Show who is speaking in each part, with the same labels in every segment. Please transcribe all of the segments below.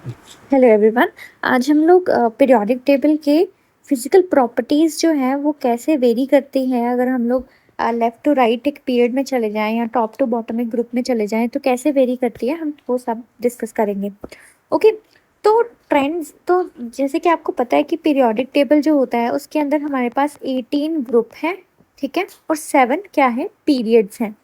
Speaker 1: Hello everyone. आज हम लोग पीरियोडिक टेबल के फिजिकल प्रॉपर्टीज़ जो हैं वो कैसे वेरी करती हैं। अगर हम लोग लेफ़्ट टू राइट एक पीरियड में चले जाएँ या टॉप टू बॉटम एक ग्रुप में चले जाएँ तो कैसे वेरी करती है, हम वो सब डिस्कस करेंगे। ओके, तो ट्रेंड्स तो जैसे कि आपको पता है कि पीरियोडिक टेबल जो होता है उसके अंदर हमारे पास 18 ग्रुप हैं, ठीक है, और 7 क्या है, पीरियड्स हैं।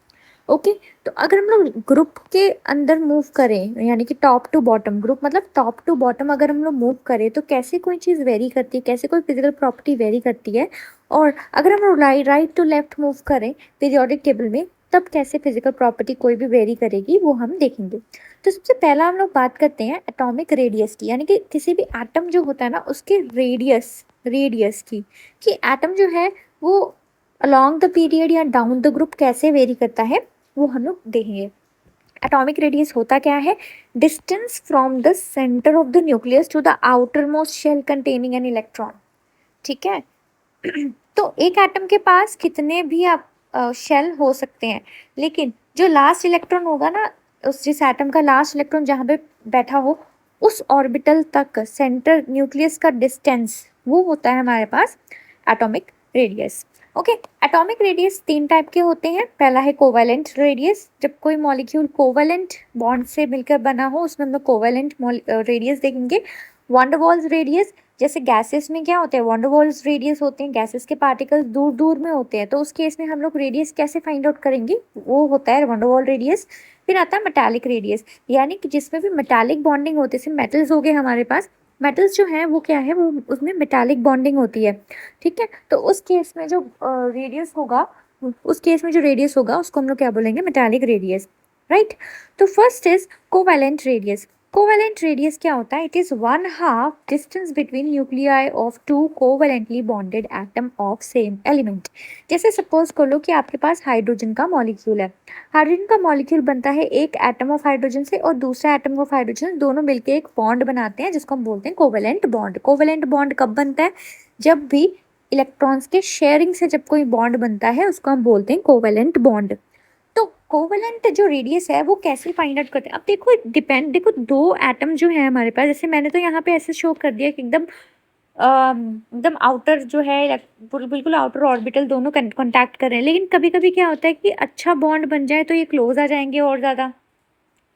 Speaker 1: ओके, तो अगर हम लोग ग्रुप के अंदर मूव करें यानी कि टॉप टू बॉटम, ग्रुप मतलब टॉप टू बॉटम अगर हम लोग मूव करें तो कैसे कोई चीज़ वेरी करती है, कैसे कोई फिजिकल प्रॉपर्टी वेरी करती है। और अगर हम राइट टू लेफ्ट मूव करें पीरियोडिक टेबल में तब कैसे फिजिकल प्रॉपर्टी कोई भी वेरी करेगी वो हम देखेंगे। तो सबसे पहला हम लोग बात करते हैं एटॉमिक रेडियस की, यानी कि किसी भी एटम जो होता है ना उसके रेडियस रेडियस की, कि एटम जो है वो अलोंग द पीरियड या डाउन द ग्रुप कैसे वेरी करता है वो हम लोग देखेंगे। एटॉमिक रेडियस होता क्या है, distance from the centre of the nucleus to the outermost shell containing an electron, ठीक है। तो एक एटम के पास कितने भी आप शेल हो सकते हैं, लेकिन जो लास्ट इलेक्ट्रॉन होगा ना, उस जिस एटम का लास्ट इलेक्ट्रॉन जहाँ पे बैठा हो उस ऑर्बिटल तक सेंटर न्यूक्लियस का डिस्टेंस वो होता है हमारे पास atomic radius. Okay, atomic radius 3 type के होते हैं। पहला है कोवेलेंट रेडियस, जब कोई मॉलिक्यूल कोवेलेंट बॉन्ड से मिलकर बना हो उसमें हम लोग कोवेलेंट रेडियस देखेंगे। वंडरवॉल्स रेडियस, जैसे गैसेस में क्या होते हैं, वंडरवॉल्स रेडियस होते हैं, गैसेस के पार्टिकल्स दूर दूर में होते हैं, तो उस केस में हम लोग रेडियस कैसे फाइंड आउट करेंगे, वो होता है वंडरवॉल रेडियस। फिर आता है मेटालिक रेडियस, यानी कि जिसमें भी मेटालिक बॉन्डिंग होती है, जैसे मेटल्स हो गए हमारे पास, मेटल्स जो है वो क्या है, वो उसमें मेटालिक बॉन्डिंग होती है, ठीक है। तो उस केस में जो रेडियस होगा, उस केस में जो रेडियस होगा उसको हम लोग क्या बोलेंगे, मेटालिक रेडियस, राइट। तो first is covalent radius. Covalent radius क्या होता है, it is 1/2 distance between nuclei of 2 covalently bonded atom of same element. जैसे सपोज कर लो कि आपके पास हाइड्रोजन का मॉलिक्यूल है। हाइड्रोजन का मॉलिक्यूल बनता है एक एटम ऑफ हाइड्रोजन से और दूसरा एटम ऑफ हाइड्रोजन, दोनों मिलकर एक बॉन्ड बनाते हैं जिसको हम बोलते हैं कोवेलेंट बॉन्ड। कोवेलेंट बॉन्ड कब बनता है, जब भी इलेक्ट्रॉन्स के शेयरिंग से जब कोई बॉन्ड बनता है उसको हम बोलते हैं कोवेलेंट बॉन्ड। तो कोवेलेंट जो रेडियस है वो कैसे फाइंड आउट करते हैं, अब देखो देखो दो एटम जो है हमारे पास, जैसे मैंने तो यहाँ पे ऐसे शो कर दिया कि एकदम आउटर जो है बिल्कुल आउटर ऑर्बिटल दोनों कॉन्टैक्ट कर रहे हैं, लेकिन कभी कभी क्या होता है कि अच्छा बॉन्ड बन जाए तो ये क्लोज आ जाएंगे और ज़्यादा,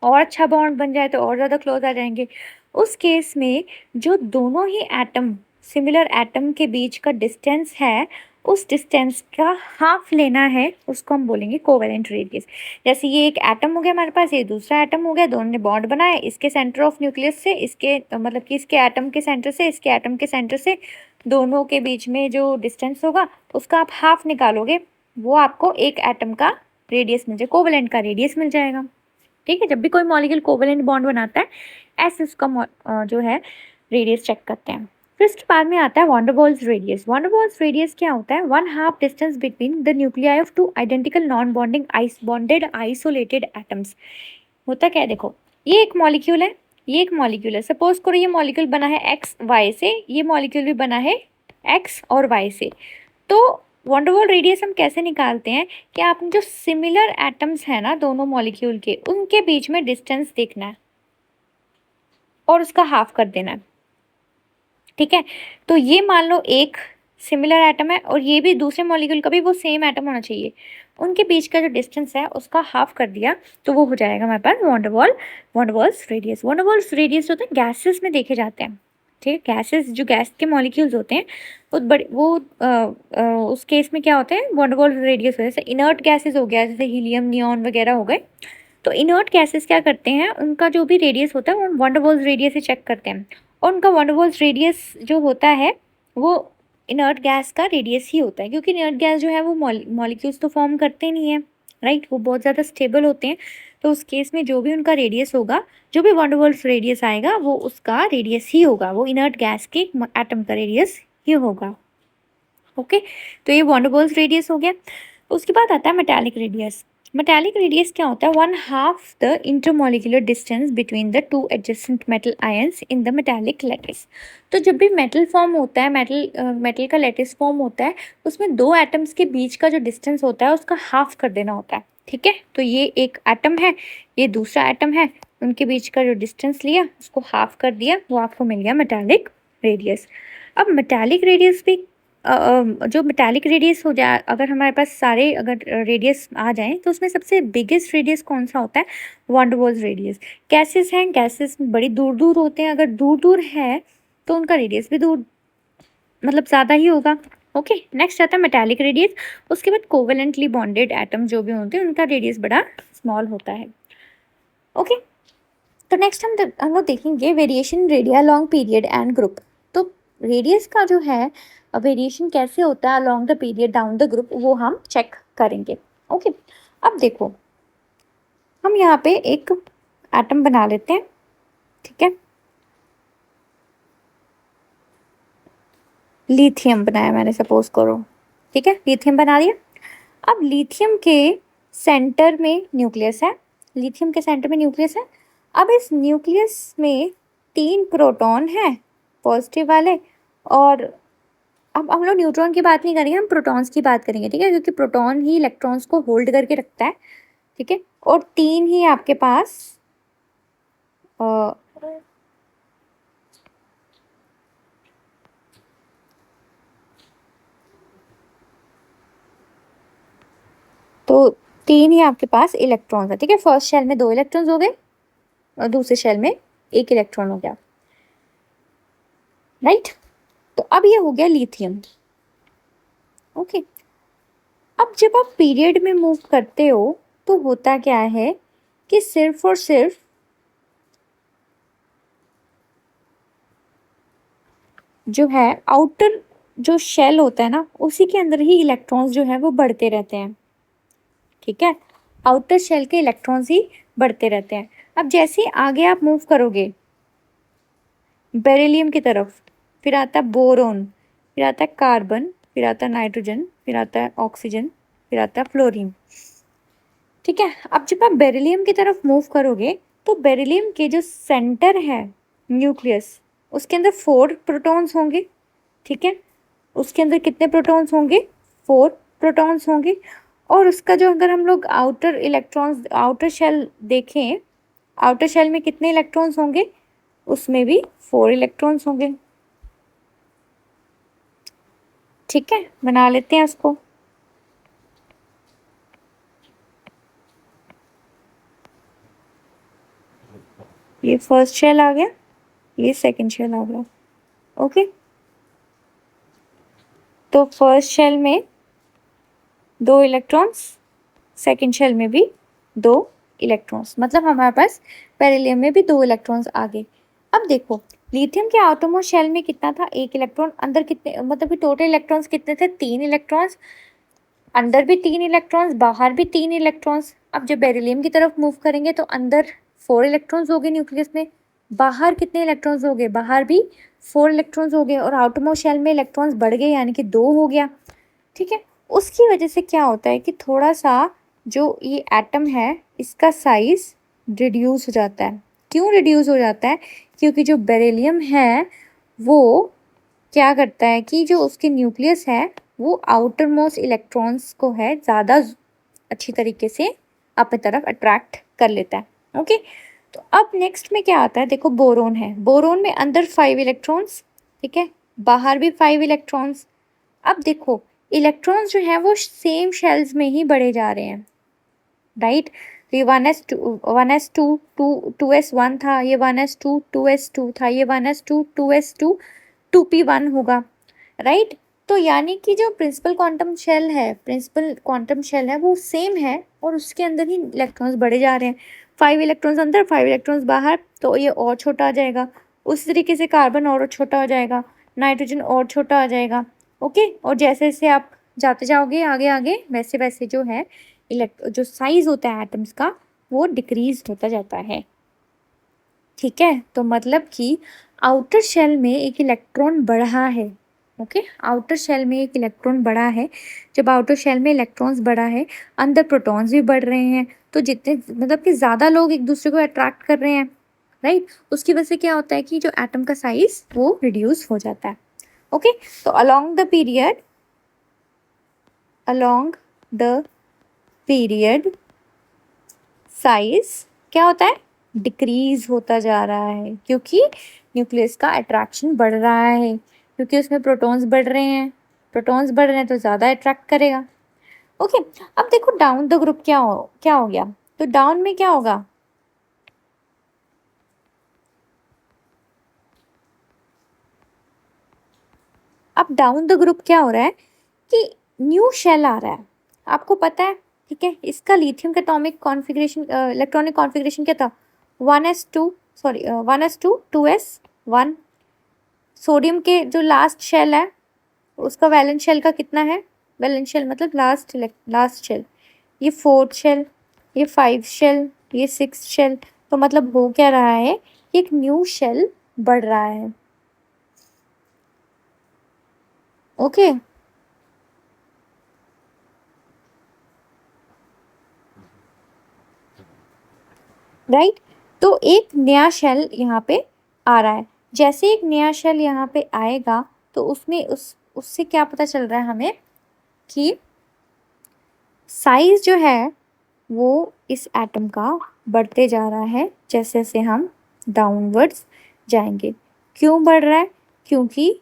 Speaker 1: और अच्छा बॉन्ड बन जाए तो और ज़्यादा क्लोज आ जाएंगे। उस केस में जो दोनों ही एटम, सिमिलर एटम के बीच का डिस्टेंस है, उस डिस्टेंस का हाफ लेना है, उसको हम बोलेंगे कोवेलेंट रेडियस। जैसे ये एक एटम हो गया हमारे पास, ये दूसरा एटम हो गया, दोनों ने बॉन्ड बनाया, इसके सेंटर ऑफ न्यूक्लियस से इसके मतलब कि इसके एटम के सेंटर से इसके एटम के सेंटर से दोनों के बीच में जो डिस्टेंस होगा उसका आप हाफ निकालोगे, वो आपको एक एटम का रेडियस मिल जाए, कोवेलेंट का रेडियस मिल जाएगा, ठीक है। जब भी कोई मॉलिक्यूल कोवेलेंट बॉन्ड बनाता है ऐसे उसका जो है रेडियस चेक करते हैं। फिर उसके बाद में आता है वंडरवॉल्स रेडियस। वंडरवॉल्स रेडियस क्या होता है, 1/2 distance between the nuclei of 2 identical non bonding bonded isolated atoms. होता क्या है, देखो ये एक मॉलिक्यूल है, ये एक मॉलिक्यूल है, सपोज करो ये मॉलिक्यूल बना है एक्स वाई से, ये मॉलिक्यूल भी बना है एक्स और वाई से। तो वंडरवॉल रेडियस हम कैसे निकालते हैं कि आपने जो सिमिलर एटम्स हैं ना दोनों मॉलिक्यूल के, उनके बीच में डिस्टेंस देखना है और उसका हाफ कर देना है, ठीक है। तो ये मान लो एक सिमिलर एटम है और ये भी दूसरे मॉलिक्यूल का भी वो सेम एटम होना चाहिए, उनके बीच का जो डिस्टेंस है उसका हाफ कर दिया तो वो हो जाएगा हमारे पास वंडरवॉल्स रेडियस। वंडरवॉल्स रेडियस होते हैं गैसेस में देखे जाते हैं, ठीक है। गैसेस जो गैस के मॉलिक्यूल्स होते हैं वो बड़े वो उस केस में क्या होते हैं, वंडरवॉल्स रेडियस होते हैं। जैसे इनर्ट गैसेस हो गया, जैसे हीलियम नियॉन वगैरह हो गए, तो इनर्ट गैसेस क्या करते हैं, उनका जो भी रेडियस होता है वो वंडरवॉल्स रेडियस से चेक करते हैं, और उनका वंडरवॉल्स रेडियस जो होता है वो इनर्ट गैस का रेडियस ही होता है, क्योंकि इनर्ट गैस जो है वो मॉलिक्यूल्स तो फॉर्म करते नहीं है, राइट, वो बहुत ज़्यादा स्टेबल होते हैं। तो उस केस में जो भी उनका रेडियस होगा, जो भी वंडरवॉल्स रेडियस आएगा वो उसका रेडियस ही होगा, वो इनर्ट गैस के एटम का रेडियस ही होगा। ओके, तो ये वंडरवॉल्स रेडियस हो गया। उसके बाद आता है मेटालिक रेडियस। मेटालिक रेडियस क्या होता है, 1/2 the intermolecular distance between the 2 adjacent metal ions in the metallic lattice. तो जब भी मेटल फॉर्म होता है, मेटल का लैटिस फॉर्म होता है, उसमें दो एटम्स के बीच का जो डिस्टेंस होता है उसका हाफ कर देना होता है, ठीक है, तो ये एक एटम है, ये दूसरा एटम है, उनके बीच का जो डिस्टेंस लिया उसको हाफ कर दिया, वो आपको मिल गया मेटालिक रेडियस। अब मेटालिक रेडियस भी जो मेटालिक रेडियस हो जाए, अगर हमारे पास सारे अगर रेडियस आ जाएं तो उसमें सबसे बिगेस्ट रेडियस कौन सा होता है? वान डर वाल्स रेडियस। गैसेस हैं, गैसेस बड़ी दूर दूर होते हैं, अगर दूर दूर है तो उनका रेडियस भी दूर मतलब ज़्यादा ही होगा। ओके, नेक्स्ट आता है मेटालिक रेडियस। उसके बाद कोवेलेंटली बॉन्डेड एटम जो भी होते हैं उनका रेडियस बड़ा स्मॉल होता है। ओके, तो नेक्स्ट हम लोग देखेंगे variation radii long period and group. तो रेडियस का जो है वेरिएशन कैसे होता है along the period down the group, वो हम चेक करेंगे। ओके, अब देखो हम यहाँ पे एक एटम बना लेते हैं, ठीक है, लिथियम बनाया मैंने, सपोज करो, ठीक है, लिथियम बना दिया। अब लिथियम के सेंटर में न्यूक्लियस है, लिथियम के सेंटर में न्यूक्लियस है। अब इस न्यूक्लियस में 3 प्रोटॉन हैं पॉजिटिव वाले, और अब हम लोग न्यूट्रॉन की बात नहीं करेंगे, हम प्रोटॉन्स की बात करेंगे, ठीक है, क्योंकि प्रोटॉन ही इलेक्ट्रॉन्स को होल्ड करके रखता है, ठीक है, और 3 ही आपके पास तो 3 ही आपके पास इलेक्ट्रॉन्स है, ठीक है। फर्स्ट शेल में 2 इलेक्ट्रॉन्स हो गए और दूसरे शेल में 1 इलेक्ट्रॉन हो गया, राइट। तो अब ये हो गया लिथियम। ओके, अब जब आप पीरियड में मूव करते हो तो होता क्या है कि सिर्फ और सिर्फ जो है आउटर जो शेल होता है ना, उसी के अंदर ही इलेक्ट्रॉन्स जो है वो बढ़ते रहते हैं, ठीक है, आउटर शेल के इलेक्ट्रॉन्स ही बढ़ते रहते हैं। अब जैसे ही आगे आप मूव करोगे बेरिलियम की तरफ, फिर आता है बोरोन, फिर आता है कार्बन, फिर आता है नाइट्रोजन, फिर आता है ऑक्सीजन, फिर आता है फ्लोरीन, ठीक है। अब जब आप बेरिलियम की तरफ मूव करोगे तो बेरिलियम के जो सेंटर है न्यूक्लियस, उसके अंदर 4 प्रोटॉन्स होंगे, ठीक है, उसके अंदर कितने प्रोटॉन्स होंगे? 4 प्रोटॉन्स होंगे। और उसका जो अगर हम लोग आउटर इलेक्ट्रॉन्स, आउटर शेल देखें, आउटर शेल में कितने इलेक्ट्रॉन्स होंगे? उसमें भी 4 इलेक्ट्रॉन्स होंगे, ठीक है, बना लेते हैं उसको। ये फर्स्ट शेल आ गया, ये सेकंड शेल आ गया। ओके, तो फर्स्ट शेल में 2 इलेक्ट्रॉन्स, सेकंड शेल में भी 2 इलेक्ट्रॉन्स, मतलब हमारे पास बेरिलियम में भी 2 इलेक्ट्रॉन्स आ गए। अब देखो लिथियम के आटोमोस्ट शेल में कितना था? 1 इलेक्ट्रॉन। अंदर कितने, मतलब कि टोटल इलेक्ट्रॉन्स कितने थे? 3 इलेक्ट्रॉन्स। अंदर भी 3 इलेक्ट्रॉन्स, बाहर भी 3 इलेक्ट्रॉन्स। अब जब बेरिलियम की तरफ मूव करेंगे तो अंदर 4 इलेक्ट्रॉन्स हो गए न्यूक्लियस में, बाहर कितने इलेक्ट्रॉन्स हो गए? बाहर भी 4 इलेक्ट्रॉन्स हो गए, और आउटरमोस्ट शेल में इलेक्ट्रॉन्स बढ़ गए, यानी कि 2 हो गया, ठीक है। उसकी वजह से क्या होता है कि थोड़ा सा जो ये एटम है इसका साइज रिड्यूस हो जाता है। क्यों रिड्यूस हो जाता है? क्योंकि जो बेरिलियम है वो क्या करता है कि जो उसके न्यूक्लियस है वो आउटर मोस्ट इलेक्ट्रॉन्स को है ज़्यादा अच्छी तरीके से अपनी तरफ अट्रैक्ट कर लेता है। ओके, तो अब नेक्स्ट में क्या आता है? देखो बोरोन है, बोरोन में अंदर 5 इलेक्ट्रॉन्स, ठीक है, बाहर भी 5 इलेक्ट्रॉन्स। अब देखो इलेक्ट्रॉन्स जो है वो सेम शेल्स में ही बढ़े जा रहे हैं, राइट। तो ये 1s2 2s1 था, ये 1s2 2s2 था, ये 1s2 2s2 2p1 होगा, राइट। तो यानी कि जो प्रिंसिपल क्वांटम शेल है वो सेम है, और उसके अंदर ही इलेक्ट्रॉन्स बढ़े जा रहे हैं। 5 इलेक्ट्रॉन्स अंदर, 5 इलेक्ट्रॉन्स बाहर, तो ये और छोटा आ जाएगा। उस तरीके से कार्बन और छोटा हो जाएगा, नाइट्रोजन और छोटा आ जाएगा। ओके, और जैसे जैसे आप जाते जाओगे आगे आगे, वैसे वैसे जो है जो साइज होता है एटम्स का वो डिक्रीज होता जाता है, ठीक है। तो मतलब कि आउटर शेल में एक इलेक्ट्रॉन बढ़ा है, ओके, आउटर शेल में एक इलेक्ट्रॉन बढ़ा है। जब आउटर शेल में इलेक्ट्रॉन्स बढ़ा है, अंदर प्रोटॉन्स भी बढ़ रहे हैं, तो जितने मतलब कि ज़्यादा लोग एक दूसरे को अट्रैक्ट कर रहे हैं, राइट, उसकी वजह से क्या होता है कि जो एटम का साइज वो रिड्यूस हो जाता है। ओके, तो अलोंग द पीरियड साइज क्या होता है, डिक्रीज होता जा रहा है, क्योंकि न्यूक्लियस का अट्रैक्शन बढ़ रहा है, क्योंकि उसमें प्रोटॉन्स बढ़ रहे हैं, प्रोटॉन्स बढ़ रहे हैं तो ज़्यादा अट्रैक्ट करेगा। ओके, अब देखो डाउन द ग्रुप क्या हो गया, तो डाउन में क्या होगा, अब डाउन द ग्रुप क्या हो रहा है कि न्यू शेल आ रहा है, आपको पता है, ठीक है। इसका लिथियम का एटॉमिक कॉन्फ़िगरेशन, इलेक्ट्रॉनिक कॉन्फ़िगरेशन क्या था, 1s2, sorry 1s2 2s1। Sodium के जो लास्ट शेल है उसका वैलेंस शेल का कितना है, वैलेंस शेल मतलब लास्ट शेल, ये फोर्थ शेल, ये फाइव शेल, ये सिक्स शेल, तो मतलब हो क्या रहा है, एक न्यू शेल बढ़ रहा है। ओके, राइट, तो एक नया शेल यहाँ पे आ रहा है, जैसे एक नया शेल यहाँ पे आएगा तो उसमें उससे क्या पता चल रहा है हमें कि साइज जो है वो इस एटम का बढ़ते जा रहा है जैसे जैसे हम डाउनवर्ड्स जाएंगे। क्यों बढ़ रहा है, क्योंकि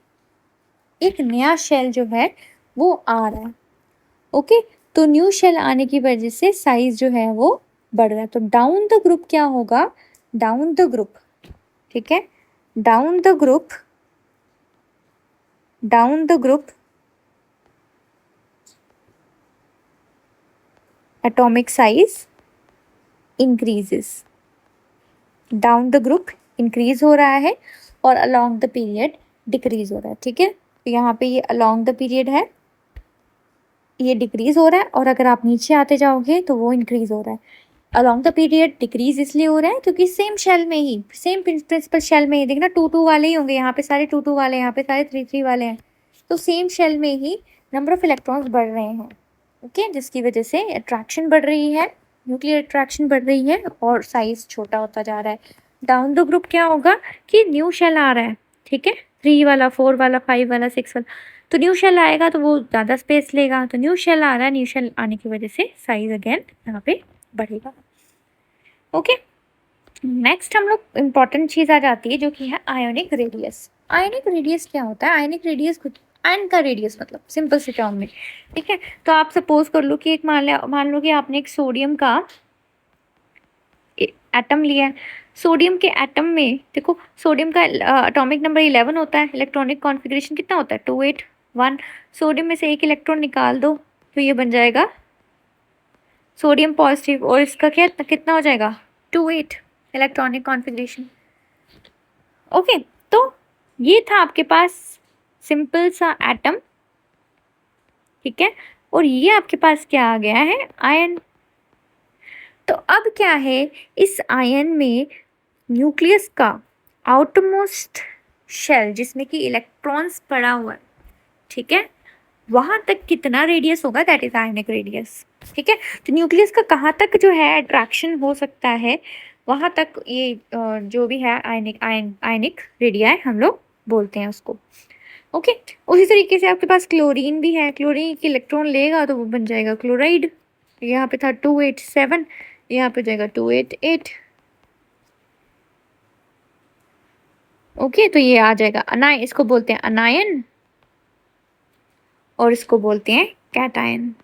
Speaker 1: एक नया शेल जो है वो आ रहा है। ओके, तो न्यू शेल आने की वजह से साइज जो है वो बढ़ रहा है, तो डाउन द ग्रुप क्या होगा, डाउन द ग्रुप, ठीक है, down the group, down the group atomic size increases, down the group increase हो रहा है और अलोंग द पीरियड डिक्रीज हो रहा है, ठीक है। तो यहाँ पे ये अलोंग द पीरियड है, ये डिक्रीज हो रहा है, और अगर आप नीचे आते जाओगे तो वो इंक्रीज हो रहा है। अलोंग द पीरियड डिक्रीज इसलिए हो रहा है क्योंकि सेम शेल में ही, सेम प्रिंसिपल शेल में ही, देखना 2 2 वाले ही होंगे, यहाँ पे सारे 2 2 वाले हैं, यहाँ पे सारे 3 3 वाले हैं, तो सेम शेल में ही नंबर ऑफ इलेक्ट्रॉन्स बढ़ रहे हैं। ओके, जिसकी वजह से अट्रैक्शन बढ़ रही है, न्यूक्लियर अट्रैक्शन बढ़ रही है और साइज छोटा होता जा रहा है। डाउन द ग्रुप क्या होगा कि न्यू शेल आ रहा है, ठीक है, 3 वाला, 4 वाला, 5 वाला, 6 वाला, तो न्यू शेल आएगा तो वो ज़्यादा स्पेस लेगा, तो न्यू शेल आ रहा है, न्यू शेल आने की वजह से साइज अगेन यहाँ पे बढ़ेगा। ओके, नेक्स्ट हम लोग इम्पॉर्टेंट चीज़ आ जाती है जो कि है आयोनिक रेडियस। आयोनिक रेडियस क्या होता है, आयोनिक रेडियस कुछ, आयन का रेडियस मतलब सिंपल से टर्म में, ठीक है। तो आप सपोज कर लो कि एक मान लो कि आपने एक सोडियम का एटम लिया है, सोडियम के एटम में देखो, सोडियम का एटॉमिक नंबर 11 होता है, इलेक्ट्रॉनिक कॉन्फ़िगरेशन कितना होता है 281, सोडियम में से एक इलेक्ट्रॉन निकाल दो तो ये बन जाएगा सोडियम पॉजिटिव, और इसका क्या कितना हो जाएगा 28 इलेक्ट्रॉनिक कॉन्फ़िगरेशन। ओके, तो ये था आपके पास सिंपल सा एटम, ठीक है, और ये आपके पास क्या आ गया है, आयन। तो अब क्या है, इस आयन में न्यूक्लियस का आउटमोस्ट शेल जिसमें कि इलेक्ट्रॉन्स पड़ा हुआ है, ठीक है, वहां तक कितना रेडियस होगा, दैट इज आयनिक रेडियस, ठीक है। तो न्यूक्लियस का कहाँ तक जो है अट्रैक्शन हो सकता है, वहां तक ये जो भी है आयनिक रेडिया हम लोग बोलते हैं उसको। ओके, उसी तरीके से आपके पास क्लोरीन भी है, क्लोरीन की इलेक्ट्रॉन लेगा तो वो बन जाएगा क्लोराइड, यहाँ पे था 287, यहाँ पे जाएगा 288। ओके, तो ये आ जाएगा अनायन, इसको बोलते हैं अनायन और इसको बोलते हैं कैटायन।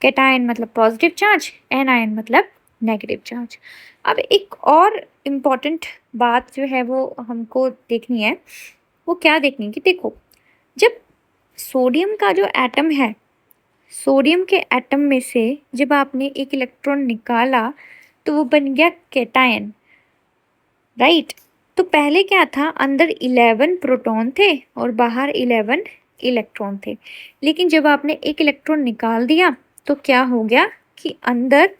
Speaker 1: कैटायन मतलब पॉजिटिव चार्ज, एनायन मतलब नेगेटिव चार्ज। अब एक और इम्पॉर्टेंट बात जो है वो हमको देखनी है, वो क्या देखनी है कि देखो, जब सोडियम का जो एटम है, सोडियम के एटम में से जब आपने एक इलेक्ट्रॉन निकाला तो वो बन गया कैटायन, राइट। तो पहले क्या था, अंदर 11 प्रोटॉन थे और बाहर 11 इलेक्ट्रॉन थे, लेकिन जब आपने एक इलेक्ट्रॉन निकाल दिया तो क्या हो गया कि अंदर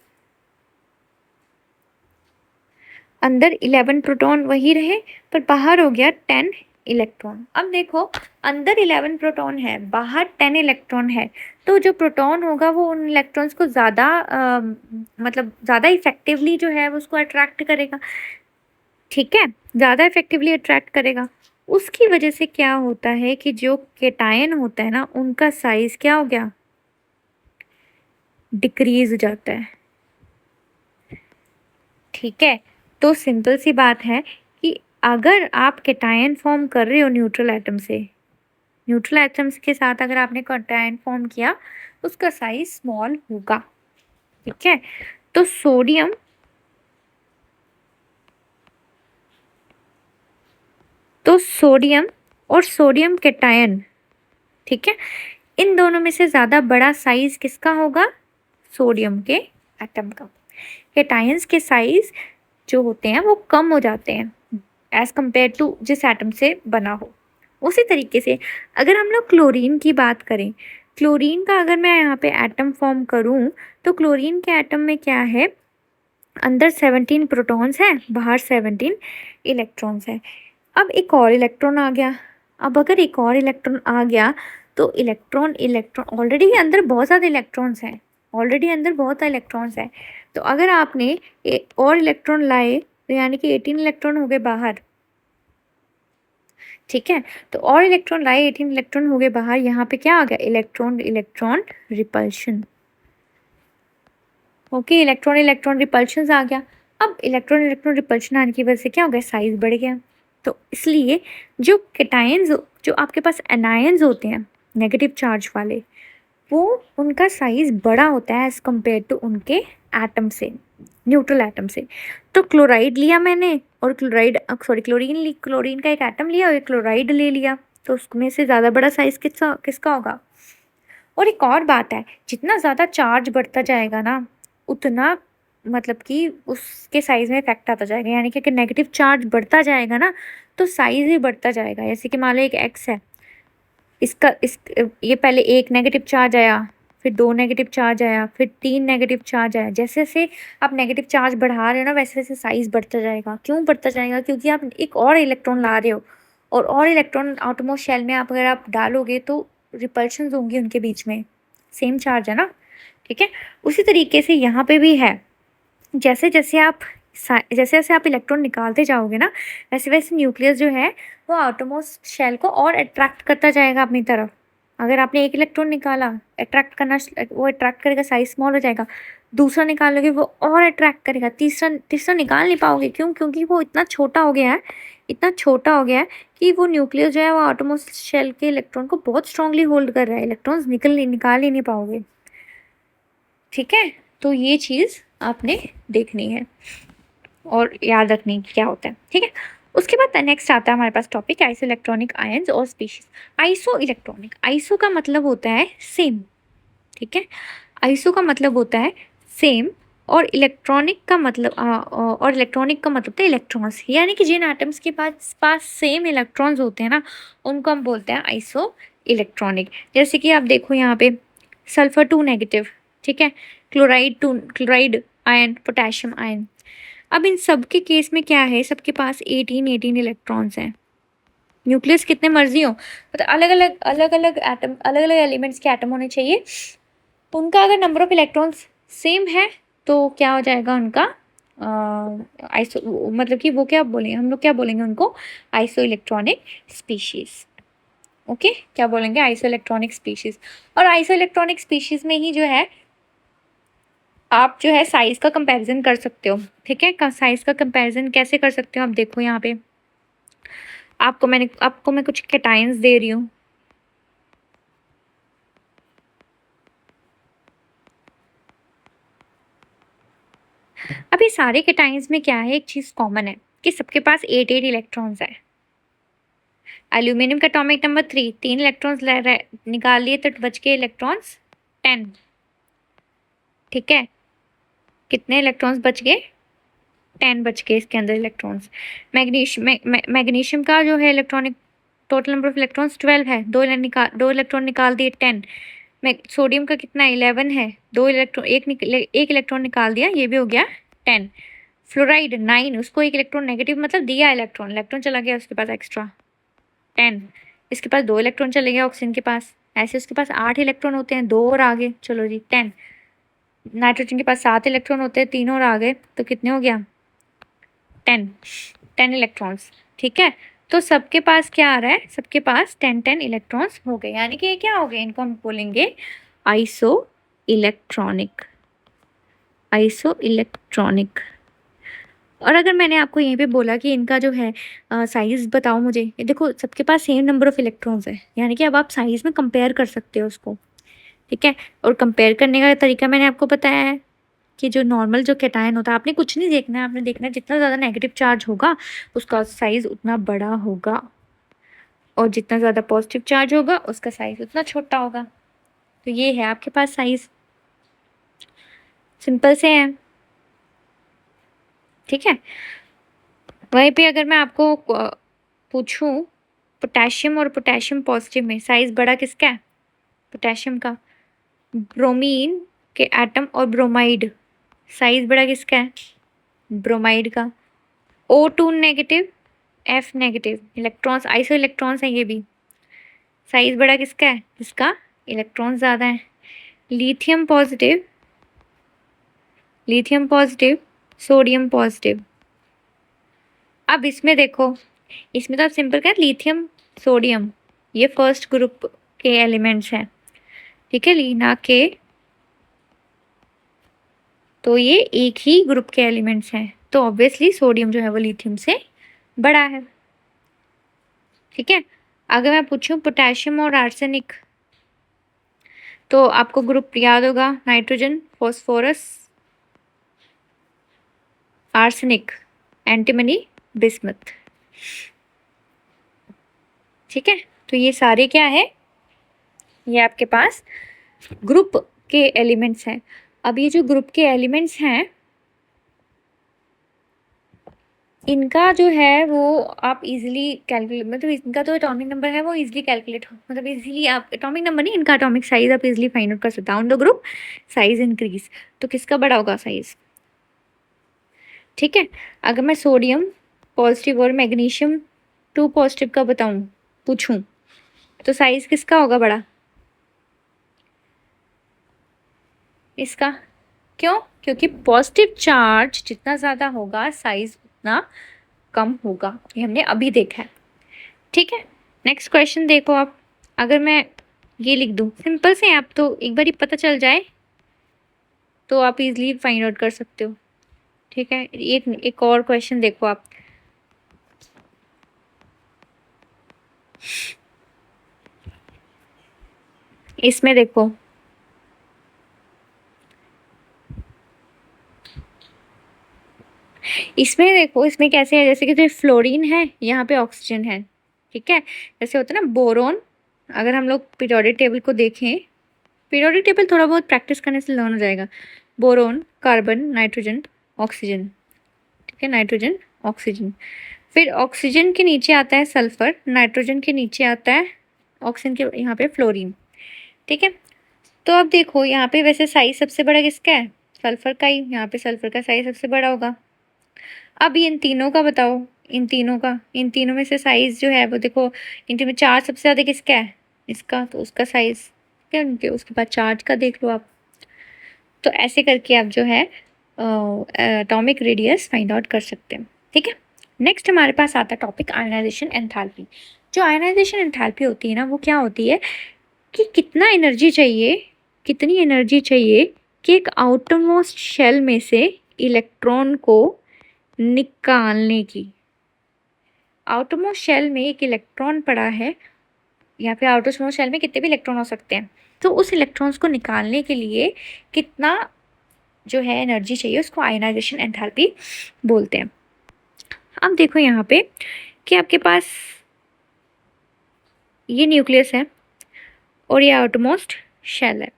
Speaker 1: 11 प्रोटॉन वही रहे पर बाहर हो गया 10 इलेक्ट्रॉन। अब देखो, अंदर 11 प्रोटॉन है, बाहर 10 इलेक्ट्रॉन है, तो जो प्रोटॉन होगा वो उन इलेक्ट्रॉन्स को ज़्यादा मतलब ज़्यादा इफेक्टिवली जो है वो उसको अट्रैक्ट करेगा, ठीक है, ज़्यादा इफेक्टिवली अट्रैक्ट करेगा। उसकी वजह से क्या होता है कि जो कैटायन होता है ना, उनका साइज क्या हो गया, डिक्रीज हो जाता है, ठीक है, तो सिंपल सी बात है कि अगर आप कैटायन फॉर्म कर रहे हो न्यूट्रल एटम से, न्यूट्रल एटम्स के साथ अगर आपने कैटायन फॉर्म किया तो उसका साइज स्मॉल होगा। ठीक है, तो सोडियम और सोडियम कैटायन, ठीक है, इन दोनों में से ज़्यादा बड़ा साइज किसका होगा? सोडियम के एटम का। कैटायंस के साइज जो होते हैं वो कम हो जाते हैं एज कंपेयर टू जिस एटम से बना हो। उसी तरीके से अगर हम लोग क्लोरीन की बात करें, क्लोरीन का अगर मैं यहाँ पे एटम फॉर्म करूँ तो क्लोरीन के एटम में क्या है, अंदर 17 प्रोटॉन्स हैं, बाहर 17 इलेक्ट्रॉन्स हैं। अब एक और इलेक्ट्रॉन आ गया, अब अगर एक और इलेक्ट्रॉन आ गया तो इलेक्ट्रॉन ऑलरेडी अंदर बहुत ज़्यादा इलेक्ट्रॉन्स हैं, ऑलरेडी अंदर बहुत सारे इलेक्ट्रॉन्स हैं। तो अगर आपने एक और इलेक्ट्रॉन लाए तो यानी कि 18 इलेक्ट्रॉन हो गए बाहर। ठीक है, तो और इलेक्ट्रॉन लाए, 18 इलेक्ट्रॉन हो गए बाहर। यहाँ पे क्या आ गया? Electron electron repulsion. Okay, electron electron repulsion आ गया। अब इलेक्ट्रॉन इलेक्ट्रॉन रिपल्शन आने की वजह से क्या हो गया? साइज बढ़ गया। तो इसलिए जो कैटायंस, जो आपके पास एनायंस होते हैं नेगेटिव चार्ज वाले, वो उनका साइज बड़ा होता है एज कंपेयर टू उनके एटम से, न्यूट्रल एटम से। तो क्लोराइड लिया मैंने और क्लोरीन का एक एटम लिया और एक क्लोराइड ले लिया, तो उसमें से ज़्यादा बड़ा साइज किसका होगा? और एक और बात है, जितना ज़्यादा चार्ज बढ़ता जाएगा ना, उतना मतलब कि उसके साइज़ में इफेक्ट आता जाएगा। यानी कि अगर नेगेटिव चार्ज बढ़ता जाएगा ना तो साइज़ भी बढ़ता जाएगा। जैसे कि मान लो एक एक्स है, ये पहले एक नेगेटिव चार्ज आया, फिर 2 नेगेटिव चार्ज आया, फिर 3 नेगेटिव चार्ज आया। जैसे जैसे आप नेगेटिव चार्ज बढ़ा रहे हो ना, वैसे वैसे साइज़ बढ़ता जाएगा। क्यों बढ़ता जाएगा? क्योंकि आप एक और इलेक्ट्रॉन ला रहे हो, और इलेक्ट्रॉन आउटरमोस्ट शेल में अगर आप डालोगे तो रिपल्शंस होंगी उनके बीच में, सेम चार्ज है ना। ठीक है, उसी तरीके से यहाँ पे भी है। जैसे जैसे आप इलेक्ट्रॉन निकालते जाओगे ना, वैसे वैसे न्यूक्लियस जो है वो आउटरमोस्ट शेल को और अट्रैक्ट करता जाएगा अपनी तरफ। अगर आपने एक इलेक्ट्रॉन निकाला, वो अट्रैक्ट करेगा, साइज स्मॉल हो जाएगा। दूसरा निकालोगे वो और अट्रैक्ट करेगा। तीसरा निकाल नहीं पाओगे। क्यों? क्योंकि वो इतना छोटा हो गया है कि वो न्यूक्लियस जो है वो आउटरमोस्ट शेल के इलेक्ट्रॉन को बहुत स्ट्रांगली होल्ड कर रहा है। इलेक्ट्रॉन्स निकाल ही नहीं पाओगे। ठीक है, तो ये चीज़ आपने देखनी है और याद रखनी क्या होता है। ठीक है, उसके बाद नेक्स्ट आता है हमारे पास टॉपिक आइसो इलेक्ट्रॉनिक आयंस और स्पीशीज। आइसो इलेक्ट्रॉनिक, आइसो का मतलब होता है सेम। ठीक है, आइसो का मतलब होता है सेम, और इलेक्ट्रॉनिक का मतलब होता है इलेक्ट्रॉन्स। यानी कि जिन एटम्स के पास सेम इलेक्ट्रॉन्स होते हैं ना, उनको हम बोलते हैं आइसो इलेक्ट्रॉनिक। जैसे कि आप देखो यहाँ पे सल्फर 2 नेगेटिव, ठीक है, क्लोराइड आयन, पोटेशियम आयन। अब इन सब के केस में क्या है, सबके पास 18 इलेक्ट्रॉन्स हैं। न्यूक्लियस कितने मर्जी हो, मतलब अलग अलग एलिमेंट्स के एटम होने चाहिए। उनका अगर नंबर ऑफ इलेक्ट्रॉन्स सेम है तो क्या हो जाएगा उनका आइसो, मतलब कि वो क्या बोलेंगे, हम लोग क्या बोलेंगे उनको? Iso electronic species. ओके, क्या बोलेंगे? Iso electronic species. और आइसो इलेक्ट्रॉनिक स्पीशीज में ही जो है आप जो है साइज का कंपैरिजन कर सकते हो। ठीक है, साइज का कंपैरिजन कैसे कर सकते हो? आप देखो यहाँ पे आपको मैं कुछ कैटायंस दे रही हूँ। अब ये सारे कैटायंस में क्या है, एक चीज़ कॉमन है कि सबके पास 8 इलेक्ट्रॉन्स है। एल्यूमिनियम का एटॉमिक नंबर 3, 3 इलेक्ट्रॉन्स निकाल लिए तो बच गए इलेक्ट्रॉन्स 10। ठीक है, कितने इलेक्ट्रॉन्स बच गए? 10 बच गए इसके अंदर इलेक्ट्रॉन्स। मैग्नीशियम का जो है electronic total number of electrons 12 है, 2 इलेक्ट्रॉन निकाल दिए 10। सोडियम का कितना 11 है, एक इलेक्ट्रॉन निकाल दिया, ये भी हो गया 10। फ्लोराइड 9, उसको एक इलेक्ट्रॉन नेगेटिव मतलब दिया, इलेक्ट्रॉन चला गया उसके पास एक्स्ट्रा 10। इसके पास 2 इलेक्ट्रॉन चले गए ऑक्सीजन के पास, ऐसे उसके पास 8 इलेक्ट्रॉन होते हैं, 2 और आगे, चलो जी 10। नाइट्रोजन के पास 7 इलेक्ट्रॉन होते हैं, 3 और आगे, तो कितने हो गया? 10 इलेक्ट्रॉन्स। ठीक है, तो सबके पास क्या आ रहा है? सबके पास 10 इलेक्ट्रॉन्स हो गए। यानी कि ये क्या हो गए? इनको हम बोलेंगे आइसो इलेक्ट्रॉनिक। और अगर मैंने आपको यहीं पे बोला कि इनका जो है साइज़ बताओ मुझे, ये देखो सबके पास सेम नंबर ऑफ़ इलेक्ट्रॉन्स है, यानी कि अब आप साइज़ में कंपेयर कर सकते हो उसको, ठीक है? और कंपेयर करने का तरीका मैंने आपको बताया है कि जो नॉर्मल जो कैटायन होता है, आपने कुछ नहीं देखना है, आपने देखना है जितना ज़्यादा नेगेटिव चार्ज होगा, उसका साइज़ उतना बड़ा होगा और जितना ज़्यादा पॉजिटिव चार्ज होगा, उसका साइज़ उतना छोटा होगा। तो ये है आपके पास साइज़, सिंपल से है, ठीक है? वहीं पे अगर मैं आपको पूछूँ पोटेशियम और पोटेशियम पॉजिटिव में साइज़ बड़ा किसका है? पोटेशियम का। ब्रोमीन के एटम और ब्रोमाइड साइज़ बड़ा किसका है? ब्रोमाइड का। O2 negative, F negative, electrons iso electrons हैं ये भी। साइज़ बड़ा किसका है? जिसका इलेक्ट्रॉन ज़्यादा है। Lithium positive, sodium positive. अब इसमें देखो, इसमें तो आप सिंपल क्या लिथियम सोडियम ये फर्स्ट ग्रुप के एलिमेंट्स हैं, ठीक है? लीना के तो ये एक ही ग्रुप के एलिमेंट्स हैं, तो ऑब्वियसली सोडियम जो है वो लिथियम से बड़ा है, ठीक है? अगर मैं पूछूं पोटेशियम और आर्सेनिक, तो आपको ग्रुप याद होगा, nitrogen, phosphorus, arsenic, antimony, bismuth, ठीक है? तो ये सारे क्या है? ये आपके पास ग्रुप के एलिमेंट्स हैं। अब ये जो ग्रुप के एलिमेंट्स हैं, इनका जो है वो आप इजीली कैलकुलेट, मतलब इनका तो एटॉमिक नंबर है वो इजीली कैलकुलेट हो, मतलब इजीली आप एटॉमिक नंबर नहीं, इनका एटॉमिक साइज आप इजीली फाइंड आउट कर सकते हो। On the group size increase, तो किसका बड़ा होगा साइज, ठीक है? अगर मैं सोडियम पॉजिटिव और मैग्नीशियम 2 पॉजिटिव का बताऊं, पूछूं, तो साइज किसका होगा बड़ा? इसका। क्यों? क्योंकि पॉजिटिव चार्ज जितना ज़्यादा होगा साइज उतना कम होगा, ये हमने अभी देखा है, ठीक है? नेक्स्ट क्वेश्चन देखो आप, अगर मैं ये लिख दूं, सिंपल से आप तो एक बार ही पता चल जाए तो आप इजीली फाइंड आउट कर सकते हो, ठीक है? एक और क्वेश्चन देखो आप, इसमें देखो, इसमें कैसे है, जैसे कि जो फ्लोरीन है यहाँ पे ऑक्सीजन है, ठीक है? जैसे होता है ना बोरोन, अगर हम लोग पीरियोडिक टेबल को देखें, पीरियोडिक टेबल थोड़ा बहुत प्रैक्टिस करने से लर्न हो जाएगा। बोरोन, कार्बन, नाइट्रोजन, ऑक्सीजन, ठीक है? नाइट्रोजन, ऑक्सीजन, फिर ऑक्सीजन के नीचे आता है सल्फर, नाइट्रोजन के नीचे आता है ऑक्सीजन के यहाँ पे फ्लोरीन, ठीक है? तो अब देखो यहाँ पे वैसे साइज सबसे बड़ा किसका है? सल्फर का ही, यहाँ पे सल्फर का साइज सबसे बड़ा होगा। अब इन तीनों का बताओ, इन तीनों में से साइज जो है वो देखो, इन तीनों में चार्ज सबसे ज़्यादा किसका है? इसका, तो उसका साइज क्या, उनके उसके बाद चार्ज का देख लो आप। तो ऐसे करके आप जो है एटॉमिक रेडियस फाइंड आउट कर सकते हैं, ठीक है? नेक्स्ट हमारे पास आता है टॉपिक आयनाइजेशन एंथैल्पी। जो आयनाइजेशन एंथैल्पी होती है ना, वो क्या होती है कि कितनी एनर्जी चाहिए कि एक आउटरमोस्ट शेल में से इलेक्ट्रॉन को निकालने की। आउटरमोस्ट शेल में एक इलेक्ट्रॉन पड़ा है, या फिर आउटरमोस्ट शेल में कितने भी इलेक्ट्रॉन हो सकते हैं, तो उस इलेक्ट्रॉन्स को निकालने के लिए कितना जो है एनर्जी चाहिए, उसको आयनाइजेशन एंथैल्पी बोलते हैं। अब देखो यहाँ पे कि आपके पास ये न्यूक्लियस है और ये आउटरमोस्ट शेल है,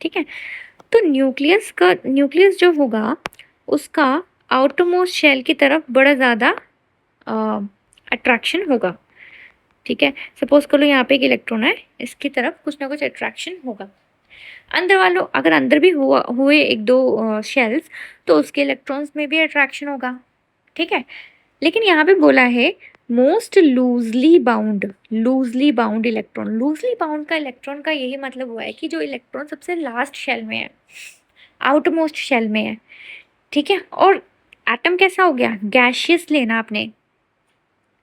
Speaker 1: ठीक है? तो न्यूक्लियस जो होगा उसका आउटरमोस्ट शेल की तरफ बड़ा ज़्यादा अट्रैक्शन होगा, ठीक है? सपोज कर लो यहाँ पे एक इलेक्ट्रॉन है, इसकी तरफ कुछ ना कुछ अट्रैक्शन होगा। अगर अंदर भी हुए एक दो शेल्स, तो उसके इलेक्ट्रॉन्स में भी अट्रैक्शन होगा, ठीक है? लेकिन यहाँ पे बोला है most loosely bound electron. Loosely bound का इलेक्ट्रॉन का यही मतलब हुआ है कि जो इलेक्ट्रॉन सबसे लास्ट शेल में है, आउटमोस्ट शेल में है, ठीक है? और एटम कैसा हो गया? गैशियस लेना आपने,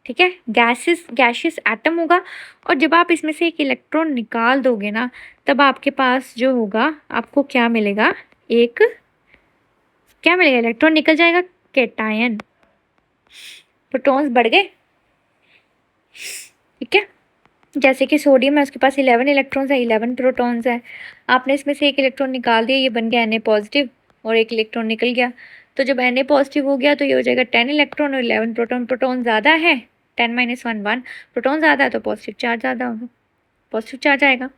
Speaker 1: ठीक है? गैशियस एटम होगा, और जब आप इसमें से एक इलेक्ट्रॉन निकाल दोगे ना, तब आपके पास जो होगा, आपको क्या मिलेगा? इलेक्ट्रॉन निकल जाएगा, कैटायन, प्रोटॉन्स बढ़ गए, ठीक है। जैसे कि सोडियम है, उसके पास 11 इलेक्ट्रॉन्स है, 11 प्रोटॉन्स है। आपने इसमें से एक इलेक्ट्रॉन निकाल दिया, ये बन गया Na पॉजिटिव, और एक इलेक्ट्रॉन निकल गया। तो जब Na पॉजिटिव हो गया तो ये हो जाएगा 10 इलेक्ट्रॉन और 11 प्रोटॉन। प्रोटॉन ज़्यादा है, 10 - 1 1, प्रोटॉन ज़्यादा है तो पॉजिटिव चार्ज ज़्यादा होगा, पॉजिटिव चार्ज आएगा,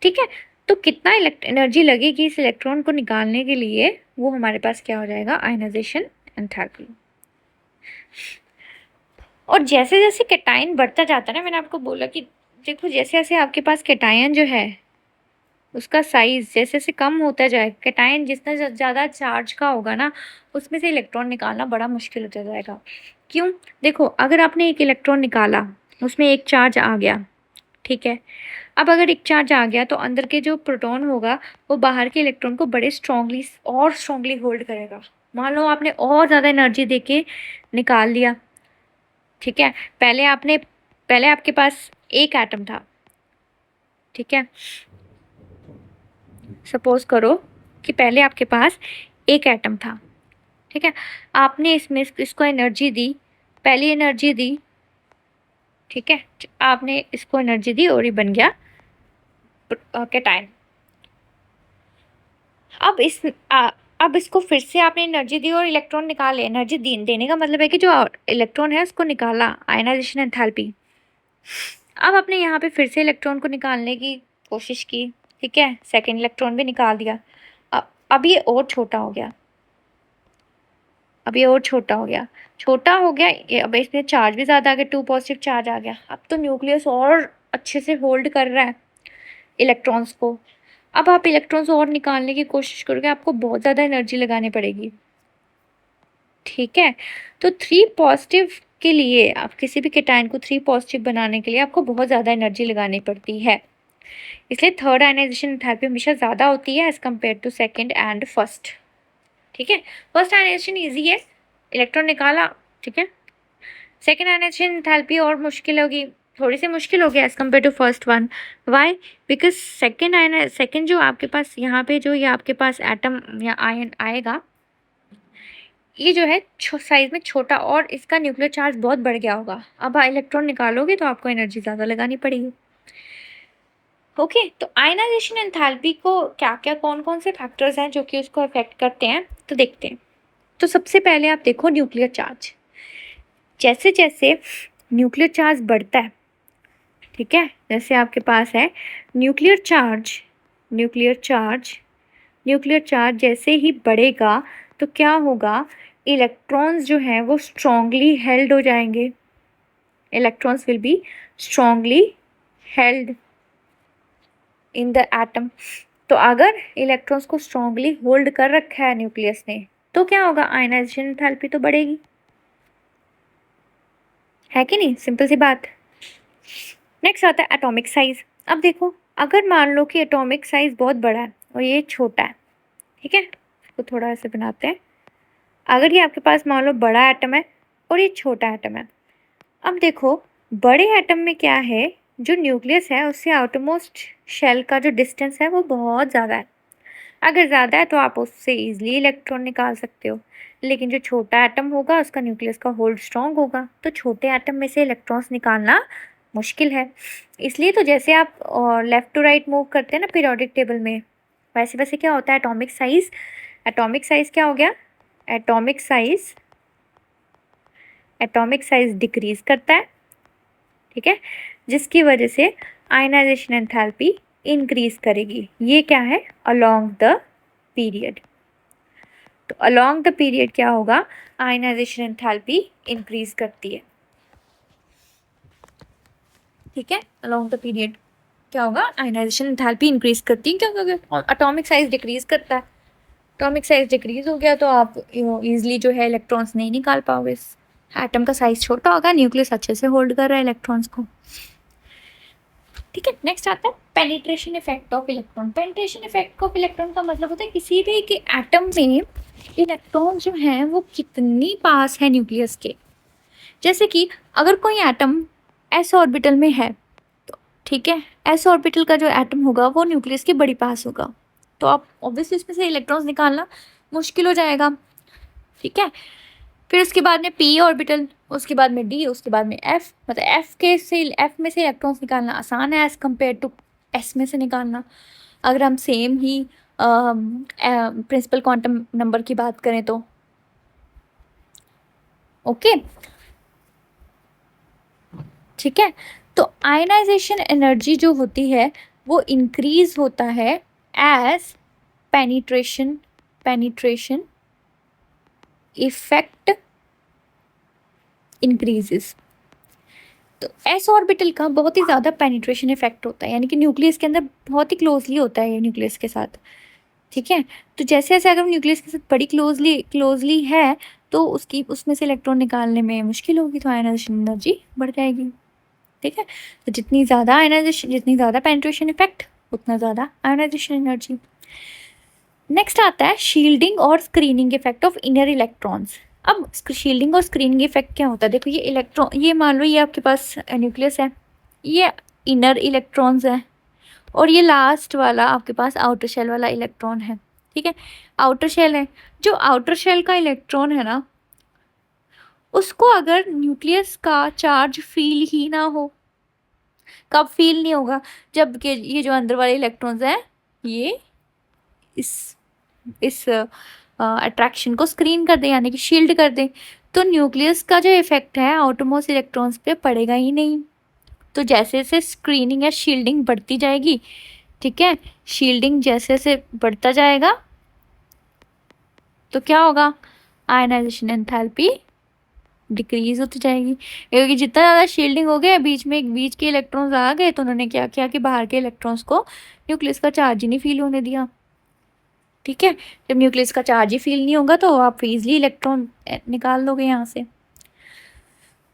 Speaker 1: ठीक है। तो कितना एनर्जी लगेगी इस इलेक्ट्रॉन को निकालने के लिए, वो हमारे पास क्या हो जाएगा, आयनाइजेशन एंथैल्पी। और जैसे जैसे कैटायन बढ़ता जाता है ना, मैंने आपको बोला कि देखो जैसे जैसे आपके पास कैटायन जो है उसका साइज जैसे जैसे कम होता जाए, कैटायन जितना ज़्यादा चार्ज का होगा ना, उसमें से इलेक्ट्रॉन निकालना बड़ा मुश्किल होता जाएगा। क्यों? देखो अगर आपने एक इलेक्ट्रॉन निकाला, उसमें एक चार्ज आ गया, ठीक है। अब अगर एक चार्ज आ गया तो अंदर के जो प्रोटॉन होगा वो बाहर के इलेक्ट्रॉन को बड़े स्ट्रांगली होल्ड करेगा। मान लो आपने और ज़्यादा एनर्जी देके निकाल लिया, ठीक है। पहले आपके पास एक एटम था, ठीक है। सपोज करो कि पहले आपके पास एक एटम था, ठीक है। आपने इसको एनर्जी दी, पहली एनर्जी दी, ठीक है। आपने इसको एनर्जी दी और ये बन गया कैटायन। अब इसको फिर से आपने एनर्जी दी और इलेक्ट्रॉन निकाले। एनर्जी देने का मतलब है कि जो इलेक्ट्रॉन है उसको निकाला, आयनाइजेशन एंथैल्पी। अब आपने यहाँ पे फिर से इलेक्ट्रॉन को निकालने की कोशिश की, ठीक है। सेकेंड इलेक्ट्रॉन भी निकाल दिया। अब ये और छोटा हो गया, छोटा हो गया ये। अब इसमें चार्ज भी ज़्यादा आ गया, 2 पॉजिटिव चार्ज आ गया। अब तो न्यूक्लियस और अच्छे से होल्ड कर रहा है इलेक्ट्रॉन्स को। अब आप इलेक्ट्रॉन्स और निकालने की कोशिश करोगे, आपको बहुत ज़्यादा एनर्जी लगानी पड़ेगी, ठीक है। तो 3 पॉजिटिव के लिए, आप किसी भी कैटायन को 3 पॉजिटिव बनाने के लिए आपको बहुत ज़्यादा एनर्जी लगानी पड़ती है। इसलिए थर्ड आयनाइजेशन एंथैल्पी हमेशा ज़्यादा होती है as compared to second and first, ठीक है। फर्स्ट आयनाइजेशन ईजी है, इलेक्ट्रॉन निकाला, ठीक है। सेकेंड आयनाइजेशन एंथैल्पी और मुश्किल होगी, थोड़ी सी मुश्किल होगी as compared to first one. Why? Because second जो आपके पास यहाँ पे जो ये आपके पास एटम या आयन आएगा, ये जो है साइज में छोटा और इसका न्यूक्लियर चार्ज बहुत बढ़ गया होगा। अब इलेक्ट्रॉन निकालोगे तो आपको एनर्जी ज़्यादा लगानी पड़ेगी, ओके। तो आयनाइजेशन एंथैल्पी को क्या क्या कौन कौन से फैक्टर्स हैं जो कि उसको अफेक्ट करते हैं, तो देखते हैं। तो सबसे पहले आप देखो न्यूक्लियर चार्ज। जैसे जैसे न्यूक्लियर चार्ज बढ़ता है, ठीक है, जैसे आपके पास है न्यूक्लियर चार्ज जैसे ही बढ़ेगा तो क्या होगा, इलेक्ट्रॉन्स जो हैं वो स्ट्रांगली हेल्ड हो जाएंगे। Electrons will be strongly held in the atom. तो अगर इलेक्ट्रॉन्स को स्ट्रांगली होल्ड कर रखा है न्यूक्लियस ने, तो क्या होगा, आयनाइजेशन एंथैल्पी तो बढ़ेगी, है कि नहीं? सिंपल सी बात। नेक्स्ट आता है एटॉमिक साइज। अब देखो अगर मान लो कि एटॉमिक साइज बहुत बड़ा है और ये छोटा है, ठीक है, इसको थोड़ा ऐसे बनाते हैं। अगर ये आपके पास मान लो बड़ा एटम है और ये छोटा एटम है, अब देखो बड़े एटम में क्या है, जो न्यूक्लियस है उससे आउटरमोस्ट शेल का जो डिस्टेंस है वो बहुत ज़्यादा है। अगर ज़्यादा है तो आप उससे ईजिली इलेक्ट्रॉन निकाल सकते हो, लेकिन जो छोटा एटम होगा उसका न्यूक्लियस का होल्ड स्ट्रॉन्ग होगा, तो छोटे एटम में से इलेक्ट्रॉन्स निकालना मुश्किल है। इसलिए तो जैसे आप लेफ़्ट टू राइट मूव करते हैं ना पीरियोडिक टेबल में, वैसे वैसे क्या होता है, एटॉमिक साइज क्या हो गया, एटॉमिक साइज डिक्रीज करता है, ठीक है, जिसकी वजह से आयनाइजेशन एंथैल्पी इंक्रीज करेगी। ये क्या है, अलोंग द पीरियड। तो अलोंग द पीरियड क्या होगा, आयनाइजेशन एंथैल्पी इंक्रीज करती है, ठीक है। अलोंग द पीरियड क्या होगा, आयनाइजेशन एंथैल्पी इंक्रीज करती है, क्योंकि एटॉमिक साइज डिक्रीज करता है। एटॉमिक साइज डिक्रीज हो गया तो आप ईजिली जो है इलेक्ट्रॉन्स नहीं निकाल पाओगे। एटम का साइज छोटा होगा, न्यूक्लियस अच्छे से होल्ड कर रहा है इलेक्ट्रॉन्स को, ठीक है। नेक्स्ट आता है penetration effect of electron. Penetration effect of electron का मतलब होता है किसी भी के एटम में इलेक्ट्रॉन जो हैं वो कितनी पास है न्यूक्लियस के। जैसे कि अगर कोई एटम एस ऑर्बिटल में है, तो ठीक है, एस ऑर्बिटल का जो एटम होगा वो न्यूक्लियस के बड़ी पास होगा, तो आप ऑब्वियसली इसमें से इलेक्ट्रॉन्स निकालना मुश्किल हो जाएगा, ठीक है। फिर उसके बाद में p ऑर्बिटल, उसके बाद में d, उसके बाद में f। मतलब f में से इलेक्ट्रॉन्स निकालना आसान है एज कम्पेयर टू s में से निकालना। अगर हम सेम ही प्रिंसिपल क्वांटम नंबर की बात करें तो ओके ठीक है। तो आयनाइजेशन एनर्जी जो होती है वो इंक्रीज होता है एज पेनिट्रेशन इफेक्ट इंक्रीजेस। तो एस ऑर्बिटल का बहुत ही ज़्यादा पेनिट्रेशन इफेक्ट होता है, यानी कि न्यूक्लियस के अंदर बहुत ही क्लोजली होता है ये न्यूक्लियस के साथ। ठीक है, तो जैसे जैसे अगर न्यूक्लियस के साथ बड़ी क्लोजली है तो उसमें से इलेक्ट्रॉन निकालने में मुश्किल होगी, तो आयनाइजेशन एनर्जी बढ़ जाएगी। ठीक है, तो जितनी ज़्यादा पेनिट्रेशन इफेक्ट उतना ज़्यादा आयनाइजेशन एनर्जी। नेक्स्ट आता है शील्डिंग और screening effect of inner electrons. अब शील्डिंग और स्क्रीनिंग इफेक्ट क्या होता है? देखो ये मान लो ये आपके पास न्यूक्लियस है, ये इनर इलेक्ट्रॉन्स है, और ये लास्ट वाला आपके पास आउटर शेल वाला इलेक्ट्रॉन है। ठीक है, आउटर शेल है, जो आउटर शेल का इलेक्ट्रॉन है ना, उसको अगर न्यूक्लियस का चार्ज फील ही ना हो। कब फील नहीं होगा? जब कि ये जो अंदर वाले इलेक्ट्रॉन्स हैं ये इस अट्रैक्शन को स्क्रीन कर दे, यानी कि शील्ड कर दे, तो न्यूक्लियस का जो इफेक्ट है आउटरमोस्ट इलेक्ट्रॉन्स पे पड़ेगा ही नहीं। तो जैसे जैसे स्क्रीनिंग या शील्डिंग बढ़ती जाएगी, ठीक है, शील्डिंग जैसे जैसे बढ़ता जाएगा तो क्या होगा? आयनाइजेशन एंथैल्पी डिक्रीज होती जाएगी, क्योंकि जितना ज़्यादा शील्डिंग हो गया, बीच के इलेक्ट्रॉन्स आ गए, तो उन्होंने क्या किया कि बाहर के इलेक्ट्रॉन्स को न्यूक्लियस का चार्ज ही नहीं फील होने दिया। ठीक है, जब न्यूक्लियस का चार्ज ही फील नहीं होगा तो आप इजली इलेक्ट्रॉन निकाल लोगे यहाँ से।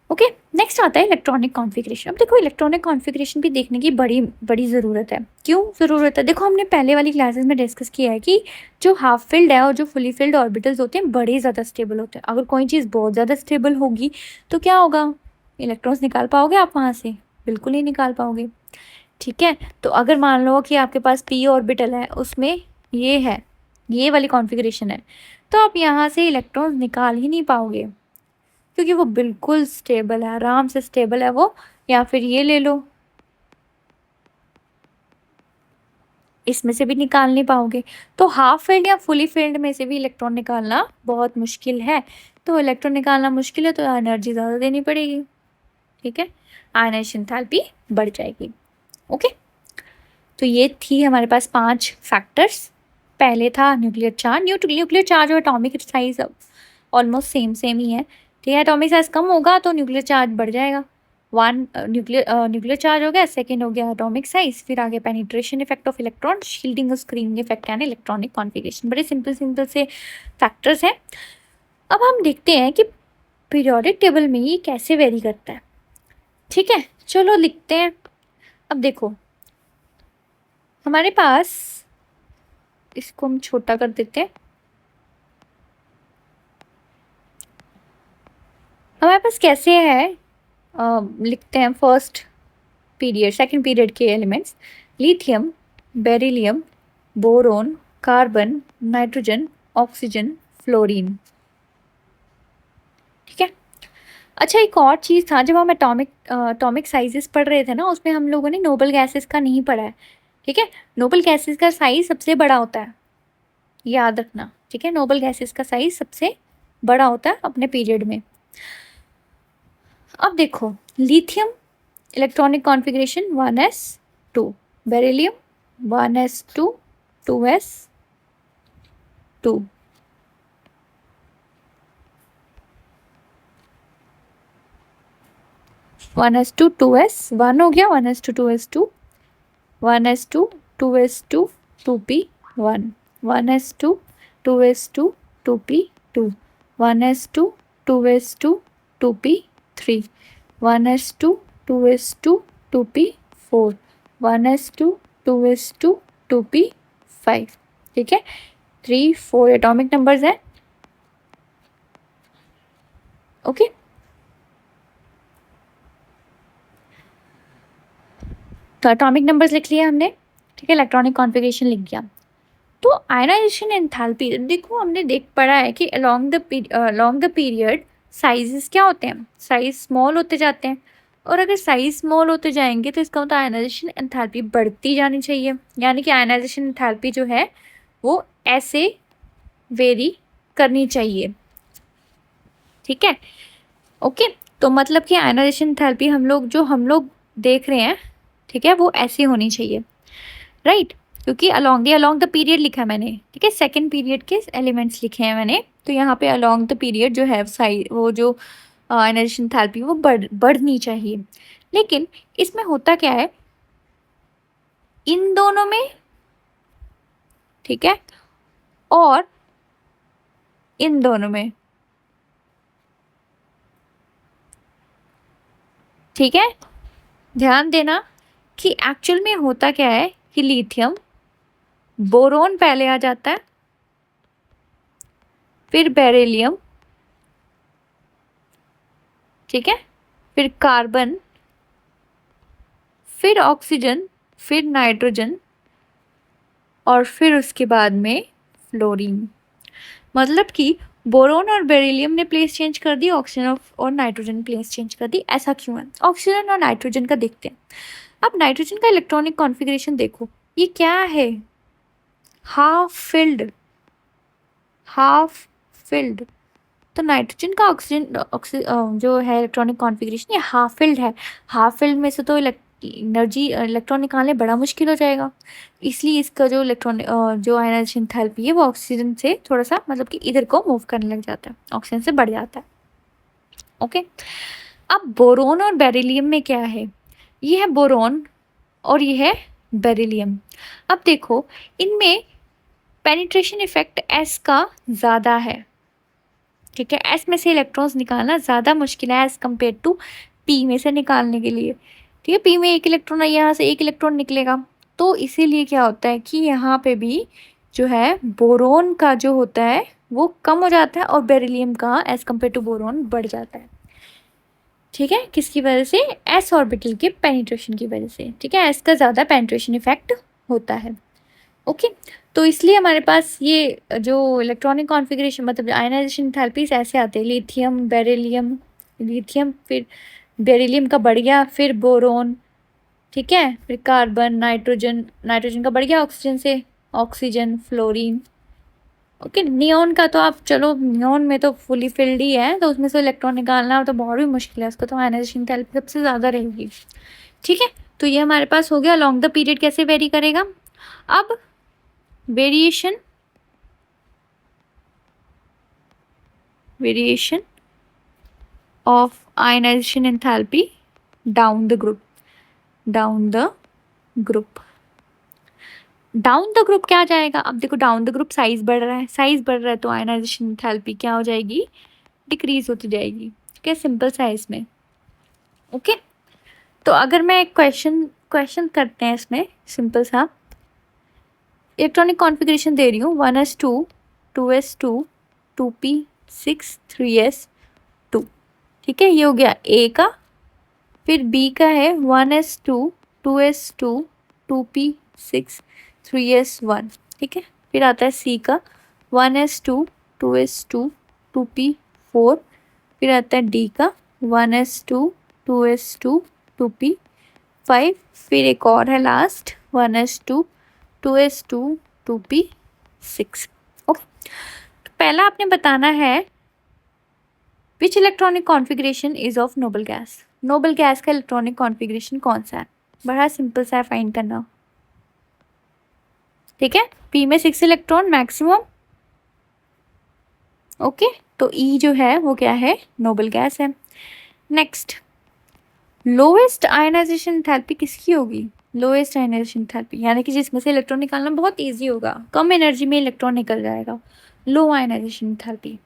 Speaker 1: ओके, नेक्स्ट आता है इलेक्ट्रॉनिक कॉन्फ़िगरेशन। अब देखो इलेक्ट्रॉनिक कॉन्फ़िगरेशन भी देखने की बड़ी बड़ी ज़रूरत है। क्यों ज़रूरत है? देखो हमने पहले वाली क्लासेस में डिस्कस किया है कि जो हाफ फिल्ड है और जो फुली फिल्ड ऑर्बिटल्स होते हैं बड़े ज़्यादा स्टेबल होते हैं। अगर कोई चीज़ बहुत ज़्यादा स्टेबल होगी तो क्या होगा? इलेक्ट्रॉन्स निकाल पाओगे आप वहाँ से? बिल्कुल नहीं निकाल पाओगे। ठीक है, तो अगर मान लो कि आपके पास p ऑर्बिटल है, उसमें ये है, ये वाली कॉन्फ़िगरेशन है, तो आप यहाँ से इलेक्ट्रॉन्स निकाल ही नहीं पाओगे, क्योंकि वो बिल्कुल स्टेबल है, आराम से स्टेबल है वो। या फिर ये ले लो, इसमें से भी निकाल नहीं पाओगे। तो हाफ फील्ड या फुली फील्ड में से भी इलेक्ट्रॉन निकालना बहुत मुश्किल है। तो इलेक्ट्रॉन निकालना मुश्किल है तो एनर्जी ज़्यादा देनी पड़ेगी। ठीक है, आयनाइजेशन एंथैल्पी बढ़ जाएगी। ओके, तो ये थी हमारे पास 5 फैक्टर्स। पहले था न्यूक्लियर चार्ज। न्यूक्लियर चार्ज और एटॉमिक साइज ऑलमोस्ट सेम ही है। ठीक है, एटॉमिक साइज कम होगा तो न्यूक्लियर चार्ज बढ़ जाएगा। न्यूक्लियर चार्ज हो गया, सेकेंड हो गया एटॉमिक साइज, फिर आगे penetration effect of electron, shielding और स्क्रीनिंग इफेक्ट यानी इलेक्ट्रॉनिक कॉन्फ़िगरेशन। बड़े सिंपल से फैक्टर्स हैं। अब हम देखते हैं कि पीरियोडिक टेबल में ये कैसे वेरी करता है। ठीक है, चलो लिखते हैं। अब देखो हमारे पास, इसको हम छोटा कर देते हैं। हमारे पास कैसे है, लिखते हैं फर्स्ट पीरियड, सेकंड पीरियड के elements: lithium, beryllium, boron, carbon, nitrogen, oxygen, fluorine. ठीक है, अच्छा एक और चीज़ था, जब हम एटॉमिक साइजेस पढ़ रहे थे ना, उसमें हम लोगों ने नोबल गैसेस का नहीं पढ़ा है। ठीक है, नोबल गैसेस का साइज सबसे बड़ा होता है, याद रखना। ठीक है, नोबल गैसेस का साइज सबसे बड़ा होता है अपने पीरियड में। अब देखो lithium electronic configuration 1s2, beryllium 1s2 2s2, 1s2 2s1 हो गया, 1s2 2s2, 1s2 2s2 2p1, 1s2 2s2 2p2, 1s2 2s2 2p3, 1s2 2s2 2p4, 1s2 2s2 2p5। ठीक है, 3 4 एटॉमिक नंबर्स हैं। ओके, तो एटॉमिक नंबर्स लिख लिया हमने। ठीक है, इलेक्ट्रॉनिक कॉन्फ़िगरेशन लिख दिया। तो आयनाइजेशन एंथैल्पी देखो, हमने पढ़ा है कि अलोंग द पीरियड साइजेस क्या होते हैं, साइज स्मॉल होते जाते हैं, और अगर साइज स्मॉल होते जाएंगे तो इसका मतलब आयनाइजेशन एंथैल्पी बढ़ती जानी चाहिए, यानी कि आयनाइजेशन एंथैल्पी जो है वो ऐसे वेरी करनी चाहिए। ठीक है, ओके। तो मतलब कि आयनाइजेशन एंथैल्पी हम लोग देख रहे हैं, ठीक है, वो ऐसी होनी चाहिए, राइट। क्योंकि अलोंग द पीरियड लिखा है मैंने, ठीक है, सेकंड पीरियड के एलिमेंट्स लिखे हैं मैंने, तो यहाँ पे अलोंग द पीरियड जो है साइज, वो जो आयनाइजेशन एंथैल्पी वो बढ़नी चाहिए। लेकिन इसमें होता क्या है, इन दोनों में, ठीक है, और इन दोनों में, ठीक है, ध्यान देना कि एक्चुअल में होता क्या है कि लिथियम, बोरोन पहले आ जाता है, फिर बेरिलियम, ठीक है, फिर कार्बन, फिर ऑक्सीजन, फिर नाइट्रोजन, और फिर उसके बाद में फ्लोरीन। मतलब कि बोरोन और बेरिलियम ने प्लेस चेंज कर दी, ऑक्सीजन और नाइट्रोजन ने प्लेस चेंज कर दी। ऐसा क्यों है? ऑक्सीजन और नाइट्रोजन का देखते हैं। अब नाइट्रोजन का इलेक्ट्रॉनिक कॉन्फ़िगरेशन देखो, ये क्या है, हाफ फिल्ड। तो नाइट्रोजन का ऑक्सीजन जो है इलेक्ट्रॉनिक कॉन्फ़िगरेशन, ये हाफ फिल्ड है। हाफ फिल्ड में से तो एनर्जी इलेक्ट्रॉन निकालने बड़ा मुश्किल हो जाएगा, इसलिए इसका जो जो आयनाइजेशन एंथैल्पी है वो ऑक्सीजन से थोड़ा सा मतलब कि इधर को मूव करने लग जाता है, ऑक्सीजन से बढ़ जाता है। ओके, अब बोरोन और बेरिलियम में क्या है, ये है बोरोन और ये है बेरिलियम। अब देखो, इनमें पेनिट्रेशन इफेक्ट एस का ज़्यादा है, ठीक है, एस में से इलेक्ट्रॉन्स निकालना ज़्यादा मुश्किल है एज़ कम्पेयर टू पी में से निकालने के लिए। ठीक है, पी में एक इलेक्ट्रॉन है, यहाँ से एक इलेक्ट्रॉन निकलेगा, तो इसीलिए क्या होता है कि यहाँ पे भी जो है बोरोन का जो होता है वो कम हो जाता है और बेरिलियम का एज़ कम्पेयर टू बोरोन बढ़ जाता है। ठीक है, किसकी वजह से? एस ऑर्बिटल के पेनिट्रेशन की वजह से। ठीक है, एस का ज़्यादा पेनिट्रेशन इफेक्ट होता है। ओके, तो इसलिए हमारे पास ये जो इलेक्ट्रॉनिक कॉन्फ़िगरेशन मतलब आयनाइजेशन एंथैल्पीज ऐसे आते हैं, लिथियम बेरिलियम, लिथियम फिर बेरिलियम का बढ़ गया, फिर बोरोन, ठीक है, फिर कार्बन, नाइट्रोजन, नाइट्रोजन का बढ़ गया ऑक्सीजन से, ऑक्सीजन, फ्लोरीन। ओके, नियॉन का तो आप चलो, नियॉन में तो फुली फिल्ड ही है, तो उसमें से इलेक्ट्रॉन निकालना तो बहुत ही मुश्किल है, उसका तो आयनाइजेशन एंथैल्पी सबसे ज़्यादा रहेगी। ठीक है, तो ये हमारे पास हो गया लॉन्ग द पीरियड कैसे वेरी करेगा। अब variation of ionization enthalpy down the group क्या आ जाएगा? अब देखो, डाउन द ग्रुप साइज बढ़ रहा है, तो आयनाइजेशन एंथैल्पी क्या हो जाएगी? डिक्रीज होती जाएगी। ठीक है, सिंपल सा है इसमें। ओके, तो अगर मैं एक क्वेश्चन करते हैं इसमें, सिंपल सा इलेक्ट्रॉनिक कॉन्फ़िगरेशन दे रही हूँ, 1s2 2s2 2p6 3s2। ठीक है, ये हो गया ए का, फिर बी का है 1s2 2s2 2p6 3s1। ठीक है, फिर आता है सी का 1s2 2s2 2p4, फिर आता है डी का 1s2 2s2 2p5, फिर एक और है last 1s2 2s2 2p6। Okay, तो पहला आपने बताना है विच electronic configuration is of noble gas. Noble gas का इलेक्ट्रॉनिक कॉन्फ़िगरेशन कौन सा है? बड़ा सिंपल सा है फाइंड करना। ठीक है, पी में 6 इलेक्ट्रॉन मैक्सिमम। ओके, तो ई जो है वो क्या है? नोबल गैस है। नेक्स्ट, लोएस्ट आयनाइजेशन एंथैल्पी किसकी होगी? लोएस्ट आयनाइजेशन एंथैल्पी यानी कि जिसमें से इलेक्ट्रॉन निकालना बहुत ईजी होगा, कम एनर्जी में इलेक्ट्रॉन निकल जाएगा, लो आयनाइजेशन एंथैल्पी।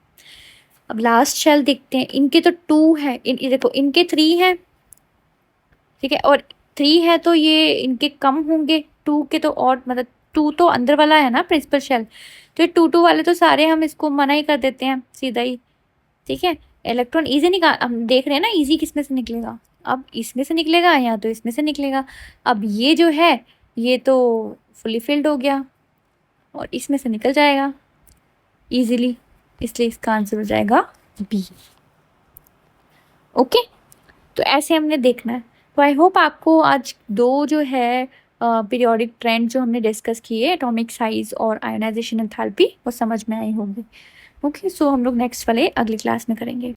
Speaker 1: अब लास्ट शेल देखते हैं, इनके तो 2 है, देखो इनके 3 है, ठीक है, और 3 है तो ये इनके कम होंगे 2 के, तो और मतलब 2 तो अंदर वाला है ना प्रिंसिपल शेल, तो ये 2 वाले तो सारे हम इसको मना ही कर देते हैं सीधा ही। ठीक है, इलेक्ट्रॉन ईजी निकाल, हम देख रहे हैं ना ईजी किस में से निकलेगा, अब इसमें से निकलेगा या तो इसमें से निकलेगा। अब ये जो है ये तो फुली फिल्ड हो गया, और इसमें से निकल जाएगा इजीली, इसलिए इसका आंसर हो जाएगा बी। ओके, तो ऐसे हमने देखना है। तो आई होप आपको आज दो जो है पीरियोडिक ट्रेंड जो हमने डिस्कस किए, एटॉमिक साइज और आयोनाइजेशन एंथैल्पी, वो समझ में आई होंगी। ओके, सो हम लोग नेक्स्ट वाले अगली क्लास में करेंगे।